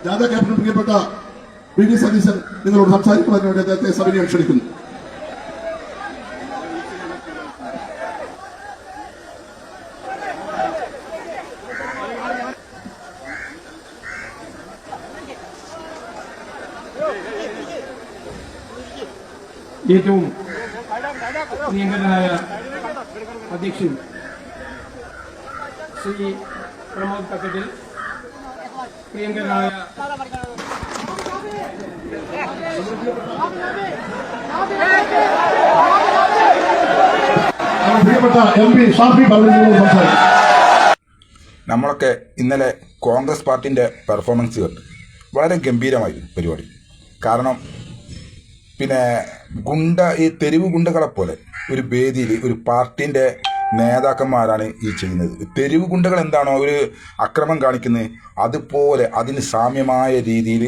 ജാഥ ക്യാപ്റ്റൻ പ്രിയപ്പെട്ട V D Satheesan നിങ്ങളോട് സംസാരിക്കുവാൻ വേണ്ടി അദ്ദേഹത്തെ സവിനയം ക്ഷണിക്കുന്നു. ഏറ്റവും പ്രിയങ്കരനായ അധ്യക്ഷൻ ശ്രീ പ്രമോദ് കക്കട്ടിൽ, പ്രിയങ്കരനായ നമ്മളൊക്കെ ഇന്നലെ കോൺഗ്രസ് പാർട്ടിൻ്റെ പെർഫോമൻസ് കണ്ടു. വളരെ ഗംഭീരമായിരുന്നു പരിപാടി. കാരണം ഈ തെരുവ് ഗുണ്ടകളെ പോലെ ഒരു വേദിയിൽ ഒരു പാർട്ടിൻ്റെ നേതാക്കന്മാരാണ് ഈ ചെയ്യുന്നത്. തെരുവ് ഗുണ്ടകൾ എന്താണോ ഒരു അക്രമം കാണിക്കുന്നത്, അതുപോലെ അതിന് സാമ്യമായ രീതിയിൽ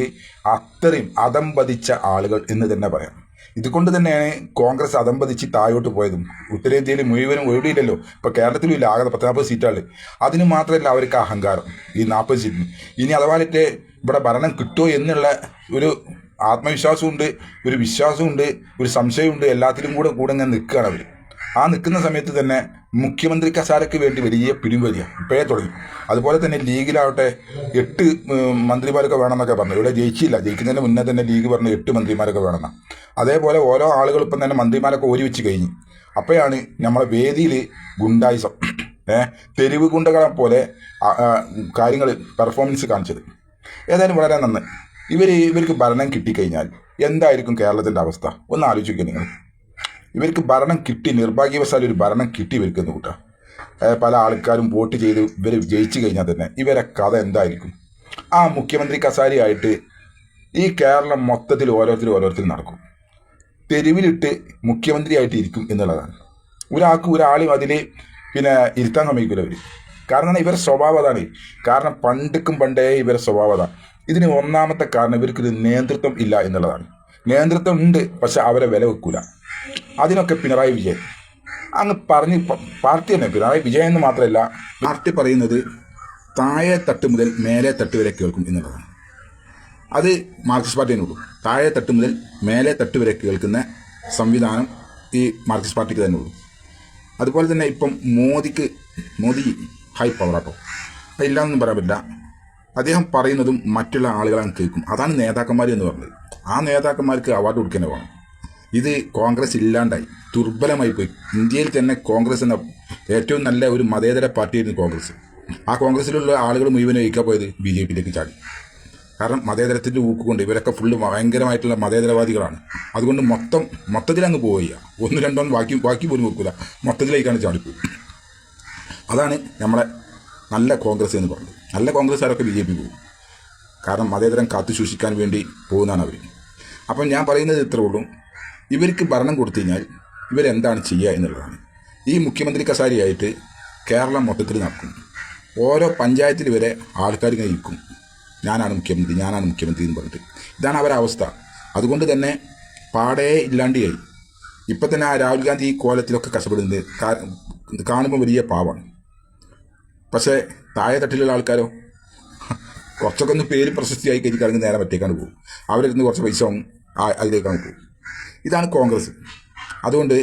അത്രയും അതംപതിച്ച ആളുകൾ എന്ന് തന്നെ പറയാം. ഇതുകൊണ്ട് തന്നെയാണ് കോൺഗ്രസ് അതംപതിച്ച് താഴോട്ട് പോയതും. ഉത്തരേന്ത്യയിൽ മുഴുവനും എവിടെയില്ലല്ലോ, ഇപ്പോൾ കേരളത്തിലും ഇല്ല, ആകെ 40 സീറ്റാണ്. അതിന് മാത്രമല്ല അവർക്ക് അഹങ്കാരം, ഈ 40 സീറ്റിന്. ഇനി അഥവാലിട്ട് ഇവിടെ ഭരണം കിട്ടുമോ എന്നുള്ള ഒരു ആത്മവിശ്വാസമുണ്ട്, ഒരു വിശ്വാസമുണ്ട്, ഒരു സംശയമുണ്ട്. എല്ലാത്തിലും കൂടെ ഇങ്ങനെ നിൽക്കുകയാണ് അവർ. ആ നിൽക്കുന്ന സമയത്ത് തന്നെ മുഖ്യമന്ത്രി കസാരയ്ക്ക് വേണ്ടി വലിയ പിടിവലിയ ഇപ്പോഴേ തുടങ്ങി. അതുപോലെ തന്നെ ലീഗിലാവട്ടെ 8 മന്ത്രിമാരൊക്കെ വേണമെന്നൊക്കെ പറഞ്ഞു. ഇവിടെ ജയിക്കുന്നതിന് മുന്നേ തന്നെ ലീഗ് പറഞ്ഞു 8 മന്ത്രിമാരൊക്കെ വേണമെന്നാണ്. അതേപോലെ ഓരോ ആളുകൾ ഇപ്പം തന്നെ മന്ത്രിമാരൊക്കെ ഓരി വെച്ച് കഴിഞ്ഞു. അപ്പോഴാണ് നമ്മളെ വേദിയിൽ ഗുണ്ടായിസം, തെരുവ് ഗുണ്ടകളെ പോലെ കാര്യങ്ങൾ പെർഫോമൻസ് കാണിച്ചത്. ഏതായാലും വളരെ നന്നായി. ഇവർക്ക് ഭരണം കിട്ടിക്കഴിഞ്ഞാൽ എന്തായിരിക്കും കേരളത്തിൻ്റെ അവസ്ഥ ഒന്ന് ആലോചിക്കുക നിങ്ങൾ. ഇവർക്ക് ഭരണം കിട്ടി, നിർഭാഗ്യവശാൽ ഒരു ഭരണം കിട്ടി ഇവർക്ക് എന്ന് കൂട്ടാം. പല ആൾക്കാരും വോട്ട് ചെയ്ത് ഇവർ ജയിച്ചു കഴിഞ്ഞാൽ തന്നെ ഇവരെ കഥ എന്തായിരിക്കും? ആ മുഖ്യമന്ത്രി കസാരിയായിട്ട് ഈ കേരളം മൊത്തത്തിൽ ഓരോരുത്തരും നടക്കും. തെരുവിലിട്ട് മുഖ്യമന്ത്രിയായിട്ട് ഇരിക്കും എന്നുള്ളതാണ്. ഒരാളെയും അതിൽ ഇരുത്താൻ സമ്മതിക്കില്ല അവർ. കാരണം ഇവരുടെ സ്വഭാവം അതാണ്. കാരണം പണ്ടേ ഇവരുടെ സ്വഭാവം അതാണ്. ഇതിന് ഒന്നാമത്തെ കാരണം ഇവർക്കൊരു നേതൃത്വം ഇല്ല എന്നുള്ളതാണ്. നേതൃത്വം ഉണ്ട്, പക്ഷെ അവരെ വില വെക്കൂല. അതിനൊക്കെ പിണറായി വിജയൻ അങ്ങ് പറഞ്ഞ് പാർട്ടി തന്നെ. പിണറായി വിജയൻ എന്ന് മാത്രമല്ല, പാർട്ടി പറയുന്നത് താഴെ തട്ട് മുതൽ മേലെ തട്ട് വരെ കേൾക്കും എന്നുള്ളതാണ്. അത് മാർക്സിസ്റ്റ് പാർട്ടിനുള്ളൂ. താഴെ തട്ട് മുതൽ മേലെ തട്ട് വരെ കേൾക്കുന്ന സംവിധാനം ഈ മാർക്സിസ്റ്റ് പാർട്ടിക്ക് തന്നെ ഉള്ളൂ. അതുപോലെ തന്നെ ഇപ്പം മോദി ഹൈ പവറാട്ടോ, അതില്ലാന്നൊന്നും പറയാൻ പറ്റില്ല. അദ്ദേഹം പറയുന്നതും മറ്റുള്ള ആളുകളാണ് കേൾക്കും. അതാണ് നേതാക്കന്മാർ എന്ന് പറഞ്ഞത്. ആ നേതാക്കന്മാർക്ക് അവാർഡ് കൊടുക്കേണ്ടി വേണം. ഇത് കോൺഗ്രസ് ഇല്ലാണ്ടായി, ദുർബലമായി പോയി. ഇന്ത്യയിൽ തന്നെ കോൺഗ്രസ് എന്ന ഏറ്റവും നല്ല ഒരു മതേതര പാർട്ടിയായിരുന്നു കോൺഗ്രസ്. ആ കോൺഗ്രസ്സിലുള്ള ആളുകൾ മുഴുവൻ വഹിക്കാൻ പോയത് BJPയിലേക്ക് ചാടി. കാരണം മതേതരത്തിൻ്റെ ഊക്കുകൊണ്ട് ഇവരൊക്കെ ഫുള്ള് ഭയങ്കരമായിട്ടുള്ള മതേതരവാദികളാണ്. അതുകൊണ്ട് മൊത്തത്തിലങ്ങ് പോവുക. 1-2 ബാക്കി പോലും വെക്കില്ല, മൊത്തത്തിലേക്കാണ് ചാടിപ്പോയി. അതാണ് നമ്മളെ നല്ല കോൺഗ്രസ് എന്ന് പറഞ്ഞത്. നല്ല കോൺഗ്രസ്സുകാരൊക്കെ BJP പോകും. കാരണം മതേതരം കാത്തു സൂക്ഷിക്കാൻ വേണ്ടി പോകുന്നതാണ് അവർ. അപ്പം ഞാൻ പറയുന്നത് ഇത്രേ ഉള്ളൂ. ഇവർക്ക് ഭരണം കൊടുത്തു കഴിഞ്ഞാൽ ഇവരെന്താണ് ചെയ്യുക എന്നുള്ളതാണ്. ഈ മുഖ്യമന്ത്രി കസാരിയായിട്ട് കേരളം മൊത്തത്തിൽ നടക്കും. ഓരോ പഞ്ചായത്തിൽ വരെ ആൾക്കാർ ഇങ്ങനെ ഇരിക്കും, ഞാനാണ് മുഖ്യമന്ത്രി എന്ന് പറഞ്ഞിട്ട്. ഇതാണ് അവരുടെ അവസ്ഥ. അതുകൊണ്ട് തന്നെ പാടേ ഇല്ലാണ്ടിയായി. ഇപ്പം തന്നെ ആ രാഹുൽ ഗാന്ധി ഈ കോലത്തിലൊക്കെ കഷ്ടപ്പെടുന്നത് കാണുമ്പോൾ വലിയ പാവമാണ്. പക്ഷേ താഴെ തട്ടിലുള്ള ആൾക്കാരോ കുറച്ചൊക്കെ ഒന്ന് പേര് പ്രശസ്തിയായി കഴിഞ്ഞിട്ടാണെങ്കിൽ നേരെ മറ്റേക്കാണ് പോകും. അവരിരുന്ന് കുറച്ച് പൈസ അതിലേക്കാണ് പോകും. ഇതാണ് കോൺഗ്രസ്. അതുകൊണ്ട്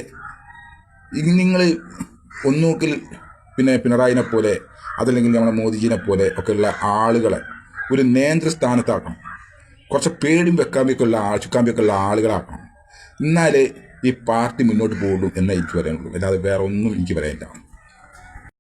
നിങ്ങൾ ഒന്നുകിൽ പിണറായിനെ പോലെ അതല്ലെങ്കിൽ നമ്മുടെ മോദിജിനെ പോലെ ഒക്കെയുള്ള ആളുകളെ ഒരു നേതൃസ്ഥാനത്താക്കണം. കുറച്ച് പേടിയും ചുക്കാമ്പിയൊക്കെയുള്ള ആളുകളാക്കണം. എന്നാലേ ഈ പാർട്ടി മുന്നോട്ട് പോകുള്ളൂ എന്നേ എനിക്ക് പറയാനുള്ളൂ. അല്ലാതെ വേറെ ഒന്നും എനിക്ക് പറയാനില്ല.